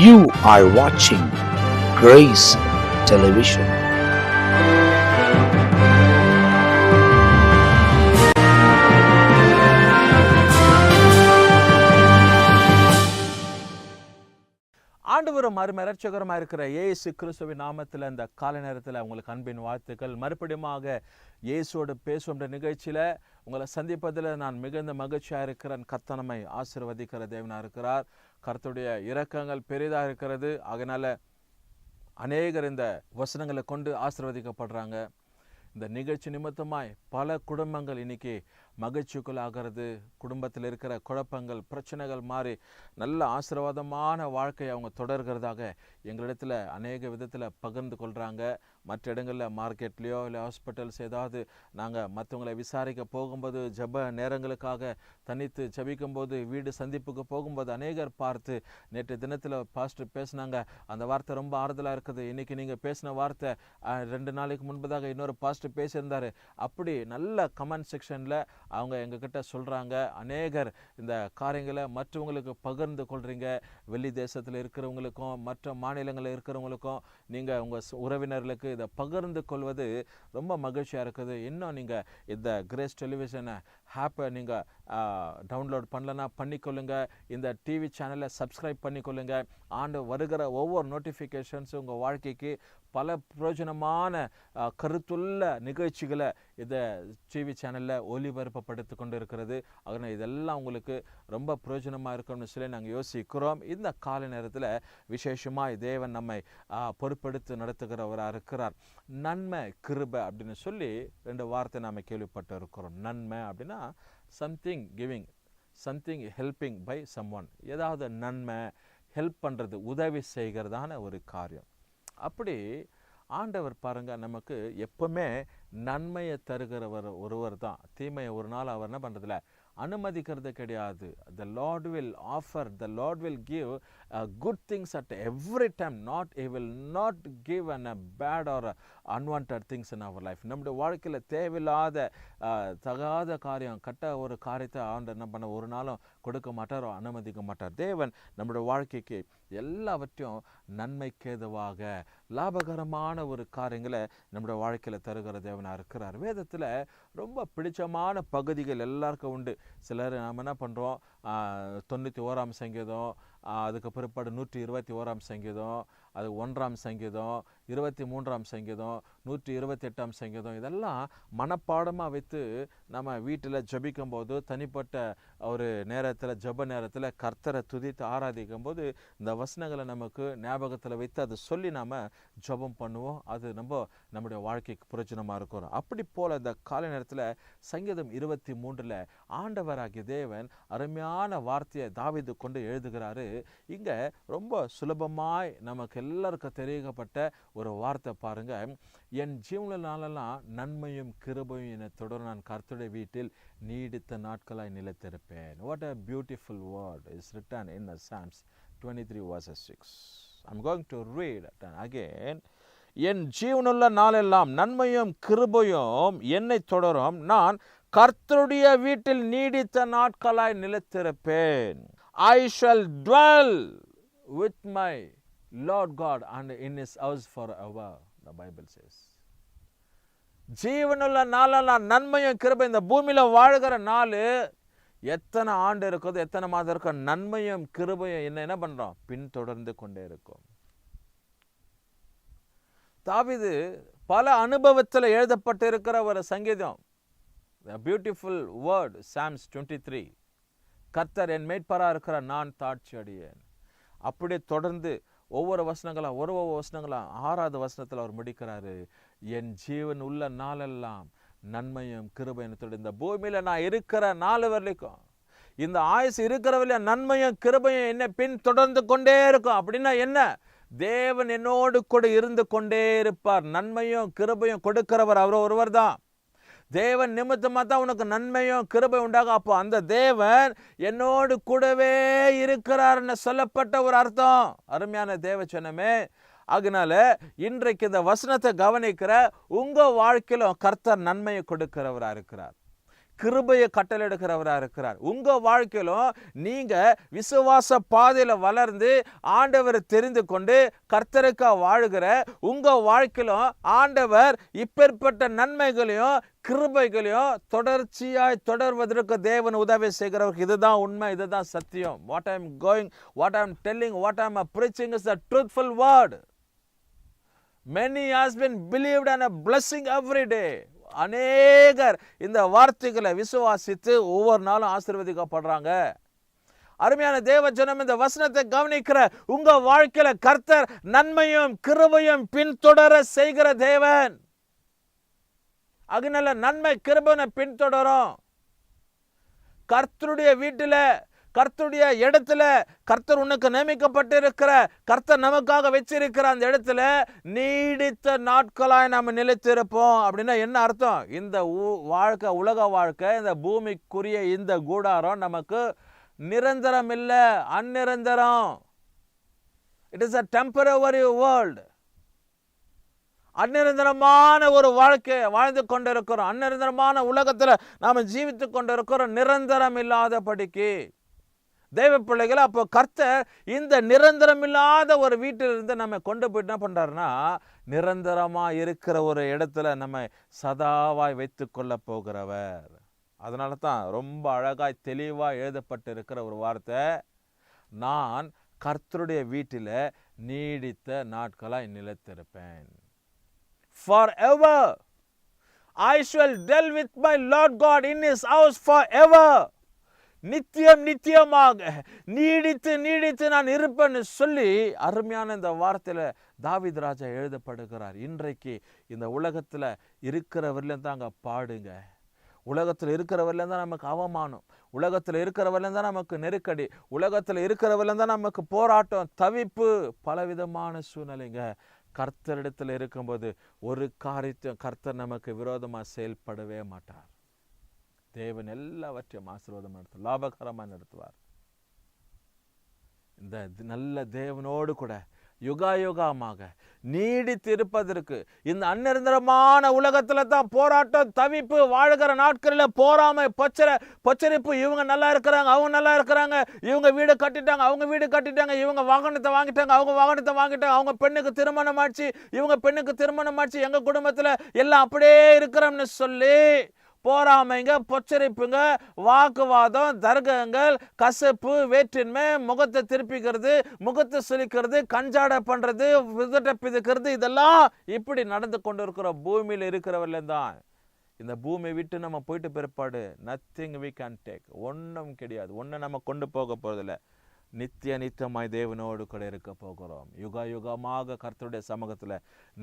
You are watching Grace Television. ஆண்டவரும் மறுமரட்சகரமாக இருக்கிற இயேசு கிறிஸ்துவின் நாமத்தில் இந்த காலை நேரத்தில் உங்களுக்கு அன்பின் வாழ்த்துக்கள். மறுபடியுமாக இயேசுவோடு பேசுகின்ற நிகழ்ச்சியில் உங்களை சந்திப்பதில் நான் மிகுந்த மகிழ்ச்சியாக இருக்கிறேன். கர்த்தர் நம்மை ஆசீர்வதிக்கிற தேவனாக இருக்கிறார். கர்த்தருடைய இரக்கங்கள் பெரிதாக இருக்கிறது. அதனால் அநேகர் இந்த வசனங்களை கொண்டு ஆசீர்வதிக்கப்படுறாங்க. இந்த நிகழ்ச்சி நிமித்தமாய் பல குடும்பங்கள் இன்னைக்கு மகிழ்ச்சிக்குள்ளாகிறது. குடும்பத்தில் இருக்கிற குழப்பங்கள், பிரச்சனைகள் மாறி நல்ல ஆசீர்வாதமான வாழ்க்கையை அவங்க தொடர்கிறதாக எங்களிடத்தில் அநேக விதத்தில் பகிர்ந்து கொள்கிறாங்க. மற்ற இடங்களில் மார்க்கெட்லேயோ இல்லை ஹாஸ்பிட்டல்ஸ் ஏதாவது நாங்கள் மற்றவங்களை விசாரிக்க போகும்போது, ஜப நேரங்களுக்காக தனித்து ஜபிக்கும்போது, வீடு சந்திப்புக்கு போகும்போது அநேகர் பார்த்து நேற்று தினத்தில் பாஸ்டர் பேசினாங்க, அந்த வார்த்தை ரொம்ப ஆறுதலாக இருக்குது. இன்றைக்கி நீங்கள் பேசின வார்த்தை 2 நாளைக்கு முன்பதாக இன்னொரு பாஸ்டர் பேசியிருந்தார். அப்படி நல்ல கமெண்ட் செக்ஷனில் அவங்க எங்ககிட்ட சொல்கிறாங்க. அநேகர் இந்த காரியங்களை மற்றவங்களுக்கு பகிர்ந்து கொள்கிறீங்க. வெளி தேசத்தில் இருக்கிறவங்களுக்கும் மற்ற மாநிலங்களில் இருக்கிறவங்களுக்கும் நீங்கள் உங்கள் உறவினர்களுக்கு இதை பகிர்ந்து கொள்வது ரொம்ப மகிழ்ச்சியாக இருக்குது. இன்னும் நீங்கள் இந்த கிரேஸ் டெலிவிஷனை ஆப்பை நீங்கள் டவுன்லோட் பண்ணலன்னா பண்ணிக்கொள்ளுங்கள். இந்த டிவி சேனலை சப்ஸ்கிரைப் பண்ணிக்கொள்ளுங்கள். ஆண்டு வருகிற ஒவ்வொரு நோட்டிஃபிகேஷன்ஸும் உங்கள் வாழ்க்கைக்கு பல பிரயோஜனமான கருத்துள்ள நிகழ்ச்சிகளை இதை டிவி சேனலில் ஒளிபரப்பப்படுத்தி கொண்டு இருக்கிறது. அதனால் இதெல்லாம் உங்களுக்கு ரொம்ப பிரயோஜனமாக இருக்கும்னு சொல்லி நாங்கள் யோசிக்கிறோம். இந்த காலை நேரத்தில் விசேஷமாக தேவன் நம்மை பொறுப்பெடுத்து நடத்துகிறவராக இருக்கிறார். நன்மை கிருபை அப்படின்னு சொல்லி 2 வார்த்தை நாம் கேள்விப்பட்டு இருக்கிறோம். நன்மை அப்படின்னா something giving, something helping by someone. ஏதாவது நன்மை, ஹெல்ப் பண்ணுறது, உதவி செய்கிறதான ஒரு காரியம். அப்படி ஆண்டவர் பாருங்க, நமக்கு எப்பவுமே நன்மையை தருகிறவர் ஒருவர் தான். தீமையை ஒரு நாள் அவர் என்ன பண்ணுறதில்ல, அனுமதிக்கிறது கிடையாது. The Lord will offer, the Lord will give good things at every time. He will not give a bad or unwanted things in our life. நம்முடைய வாழ்க்கையில் தேவையில்லாத தகாத காரியம், ஒரு காரியத்தை ஆண்டவர் என்ன பண்ண ஒரு நாளும் கொடுக்க மாட்டாரோ, அனுமதிக்க மாட்டார். தேவன் நம்முடைய வாழ்க்கைக்கு எல்லாவற்றையும் நன்மைக்கேதுவாக லாபகரமான ஒரு காரியங்களை நம்முடைய வாழ்க்கையில் தருகிற தேவனாக இருக்கிறார். வேதத்தில் ரொம்ப பிடிச்சமான பகுதிகள் எல்லாருக்கும் உண்டு. சிலர் நாம் என்ன பண்ணுறோம், 91ஆம் சங்கீதம், அதுக்கு பிற்பாடு 121ஆம் சங்கீதம், அது 1ஆம் சங்கீதம், 23ஆம் சங்கீதம், 128ஆம் சங்கீதம், இதெல்லாம் மனப்பாடமாக வைத்து நம்ம வீட்டில் ஜபிக்கும் போது, தனிப்பட்ட ஒரு நேரத்தில் ஜப நேரத்தில் கர்த்தரை துதித்து ஆராதிக்கும் போது இந்த வசனங்களை நமக்கு ஞாபகத்தில் வைத்து அதை சொல்லி நாம் ஜபம் பண்ணுவோம். அது நம்முடைய வாழ்க்கைக்கு பிரயோஜனமாக இருக்கும். அப்படி போல் இந்த காலை நேரத்தில் சங்கீதம் 23 ஆண்டவராகிய தேவன் அருமையான வார்த்தையை தாவீது கொண்டு எழுதுகிறாரு. இங்கே ரொம்ப சுலபமாய் நமக்கு எல்லாருக்கும் தெரியப்பட்ட ஒரு வார்த்தை பாருங்க. என் ஜீவனாலெல்லாம் நன்மையும் கிருபையும் என்னை தொடரும், நான் கர்த்தருடைய வீட்டில் நீடித்த நாட்களாய் நிலைத்திருப்பேன். What a beautiful word is written in the Psalms 23 verses 6. I'm going to read it again. என் ஜீவனுள்ள நாளெல்லாம் நன்மையும் கிருபையும் என்னை தொடரும், நான் கர்த்தருடைய வீட்டில் நீடித்த நாட்களாய் நிலைத்திருப்பேன். I shall dwell with my Lord God and in his house forever, the Bible says. ஜீவனுள்ள நாளெல்லாம் நன்மையும் கிருபை, இந்த பூமியில் வாழ்கிற நாள் எத்தனை ஆண்டு இருக்குதோ, எத்தனை மாதம் இருக்கோ, நன்மையும் கிருபையும் என்ன பண்ணுறோம், பின்தொடர்ந்து கொண்டே இருக்கும். தாவீது பல அனுபவத்தில் எழுதப்பட்டு இருக்கிற ஒரு சங்கீதம், பியூட்டிஃபுல் வேர்ட், Psalms 23. கர்த்தர் என் மேய்ப்பராக இருக்கிற, நான் தாட்சி அடையேன். அப்படியே தொடர்ந்து ஒவ்வொரு வசனங்களா 6வது வசனத்தில் அவர் முடிக்கிறாரு, என் ஜீவன் உள்ள நாளெல்லாம் நன்மையும் கிருபையும் தொடரும். இந்த பூமியில் நான் இருக்கிற நாள் வரைக்கும், இந்த ஆயுசு இருக்கிறவரையில நன்மையும் கிருபையும் என்ன பின் தொடர்ந்து கொண்டே இருக்கும். அப்படின்னா என்ன, தேவன் என்னோடு கூட இருந்து கொண்டே இருப்பார். நன்மையும் கிருபையும் கொடுக்கிறவர் அவர் ஒருவர் தான். தேவன் நிமித்தமாக தான் உனக்கு நன்மையும் கிருபை உண்டாகும். அப்போ அந்த தேவன் என்னோடு கூடவே இருக்கிறார்னு சொல்லப்பட்ட ஒரு அர்த்தம். அருமையான தேவச்சனமே. அதனால இன்றைக்கு இந்த வசனத்தை கவனிக்கிற உங்க வாழ்க்கையிலும் கர்த்தர் நன்மையை கொடுக்கிறவராக இருக்கிறார். கிருபையை கட்டளையிடுகிறவராக இருக்கிறார். உங்க வாழ்க்கையிலும் நீங்க விசுவாச பாதையில வளர்ந்து ஆண்டவரை தெரிந்து கொண்டு கர்த்தருக்கா வாழுகிற உங்க வாழ்க்கையிலும் ஆண்டவர் இப்பேற்பட்ட நன்மைகளையும் கிருபைகளையும் தொடர்ச்சியாய் தொடர்வதற்கு தேவன் உதவி செய்கிறவருக்கு. இதுதான் உண்மை, இதுதான் சத்தியம். What I am going, what I am telling, what I am preaching is the truthful word. Many has been believed and a blessing every day. அநேகர் இந்த வார்த்தைகளை விசுவாசித்து ஒவ்வொரு நாளும் ஆசீர்வதிக்கப்படுறாங்க. அருமையான தேவ ஜனம், இந்த வசனத்தை கவனிக்கிற உங்க வாழ்க்கையில கர்த்தர் நன்மையும் கிருபையும் பின்தொடர செய்கிற தேவன். அதனால நன்மை கிருபையை பின்தொடரும். கர்த்தருடைய வீட்டில, கர்த்தருடைய இடத்துல, கர்த்தர் உனக்கு நியமிக்கப்பட்டிருக்கிற, கர்த்தர் நமக்காக வச்சிருக்கிற அந்த இடத்துல நீடித்த நாட்களாய் நாம் நிலைத்திருப்போம். அப்படின்னா என்ன அர்த்தம்? இந்த வாழ்க்கை, உலக வாழ்க்கை, இந்த பூமிக்குரிய இந்த கூடாரம் நமக்கு நிரந்தரம் இல்லை, அந்நிரந்தரம். It is a temporary world. அந்நிரந்தரமான ஒரு வாழ்க்கை வாழ்ந்து கொண்டிருக்கிறோம். அந்நிரந்தரமான உலகத்துல நாம ஜீவித்து கொண்டிருக்கிறோம், நிரந்தரம் இல்லாதபடிக்கு. தேவ பிள்ளைகளை, அப்போ கர்த்தர் இந்த நிரந்தரம் இல்லாத ஒரு வீட்டிலிருந்து நம்ம கொண்டு போயிட்டு என்ன பண்றாருன்னா, நிரந்தரமா இருக்கிற ஒரு இடத்துல நம்ம சதாவாய் வைத்து கொள்ள போகிறவர். அதனால தான் ரொம்ப அழகாய் தெளிவாய் எழுதப்பட்டிருக்கிற ஒரு வார்த்தை, நான் கர்த்தருடைய வீட்டில நீடித்த நாட்களாய் நிலைத்திருப்பேன். Forever I shall dwell with my Lord God in his house forever. நித்தியம் நித்தியமாக நீடித்து நீடித்து நான் இருப்பேன்னு சொல்லி அருமையான இந்த வார்த்தையில தாவீது ராஜா எழுதப்படுகிறார். இன்றைக்கு இந்த உலகத்துல இருக்கிறவரிலும் தாங்க பாடுங்க. உலகத்தில் இருக்கிறவரிலும் தான் நமக்கு அவமானம், உலகத்தில் இருக்கிறவரிலும் தான் நமக்கு நெருக்கடி, உலகத்தில் இருக்கிறவரிலும் தான் நமக்கு போராட்டம், தவிப்பு, பலவிதமான சூழ்நிலைங்க. கர்த்தரிடத்தில் இருக்கும்போது ஒரு காரியத்தையும் கர்த்தர் நமக்கு விரோதமாக செயல்படவே மாட்டார். தேவன் எல்லாவற்றையும் ஆசீர்வாதமாக நடத்துவார், லாபகரமாக நடத்துவார். இந்த நல்ல தேவனோடு கூட யுகாயுகமாக நீடித்து இருப்பதற்கு இந்த அந்நிரந்தரமான உலகத்துல தான் போராட்டம், தவிப்பு, வாழ்கிற நாட்களில் பொறாமை, பொச்சரிப்பு. இவங்க நல்லா இருக்கிறாங்க, அவங்க நல்லா இருக்கிறாங்க, இவங்க வீடு கட்டிட்டாங்க, அவங்க வீடு கட்டிட்டாங்க, இவங்க வாகனத்தை வாங்கிட்டாங்க, அவங்க வாகனத்தை வாங்கிட்டாங்க, அவங்க பெண்ணுக்கு திருமணம் ஆச்சு, இவங்க பெண்ணுக்கு திருமணம் ஆச்சு, எங்க குடும்பத்துல எல்லாம் அப்படியே இருக்கிறோம்னு சொல்லி போராமைங்க, பொச்சரிப்புங்க, வாக்குவாதம், தர்க்கங்கள், கசப்பு, வேற்றின்மை, முகத்தை திருப்பிக்கிறது, முகத்தை சுளிக்கிறது, கஞ்சாட பண்றது, விதட்ட பிதுக்கிறது, இதெல்லாம் இப்படி நடந்து கொண்டு இருக்கிற பூமியில் இருக்கிறவர்ல தான். இந்த பூமி விட்டு நம்ம போயிட்டு பிற்பாடு நத்திங் வி கேன் டேக், ஒன்றும் கிடையாது, ஒன்றும் நம்ம கொண்டு போக போறதில்லை. நித்திய நித்தியமாய் தேவனோடு கூட இருக்க போகிறோம். யுக யுகமாக கர்த்தருடைய சமூகத்தில்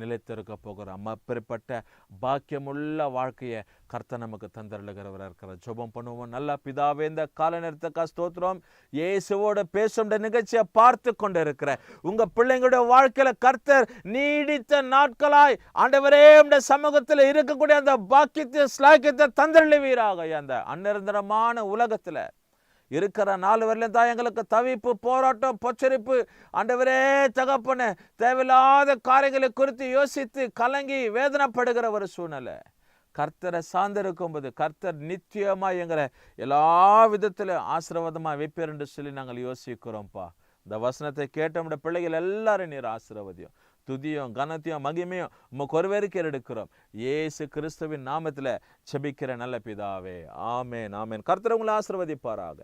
நிலைத்திருக்க போகிறோம். அப்படிப்பட்ட பாக்கியமுள்ள வாழ்க்கையை கர்த்தர் நமக்கு தந்தருளுகிறவராக இருக்கிறார். ஜெபம் பண்ணுவோம். நல்ல பிதாவே, இந்த கால நேரத்துக்கு ஸ்தோத்திரம். இயேசுவோட பேசும் நிகழ்ச்சியை பார்த்து கொண்டு இருக்கிற உங்க பிள்ளைங்களுடைய வாழ்க்கையில கர்த்தர் நீடித்த நாட்களாய் ஆண்டவரே இந்த சமூகத்தில் இருக்கக்கூடிய அந்த பாக்கியத்தை ஸ்லாக்கியத்தை தந்தருளுவீராக. அந்த அந்நிரந்தரமான உலகத்துல இருக்கிற 4 வரலையும் தான் எங்களுக்கு தவிப்பு, போராட்டம், பொச்சரிப்பு. ஆண்டவரே தகப்பனே, தேவையில்லாத காரியங்களை குறித்து யோசித்து கலங்கி வேதனைப்படுகிற ஒரு சூழ்நிலை. கர்த்தரை சார்ந்திருக்கும் போது கர்த்தர் நிச்சயமா எங்களை எல்லா விதத்திலும் ஆசீர்வாதமா வைப்பார் என்று சொல்லி நாங்கள் யோசிக்கிறோம்ப்பா. இந்த வசனத்தை கேட்ட நம்முடைய பிள்ளைகள் எல்லாரும் நீர் ஆசீர்வதியும், துதியும், கனத்தையும், மகிமையும் உமக்கு ஒருவருக்கு எடுக்கிறோம். இயேசு கிறிஸ்துவின் நாமத்தில் ஜெபிக்கிற நல்ல பிதாவே, ஆமென், ஆமென். கர்த்தர் உங்களை ஆசீர்வதிப்பாராக.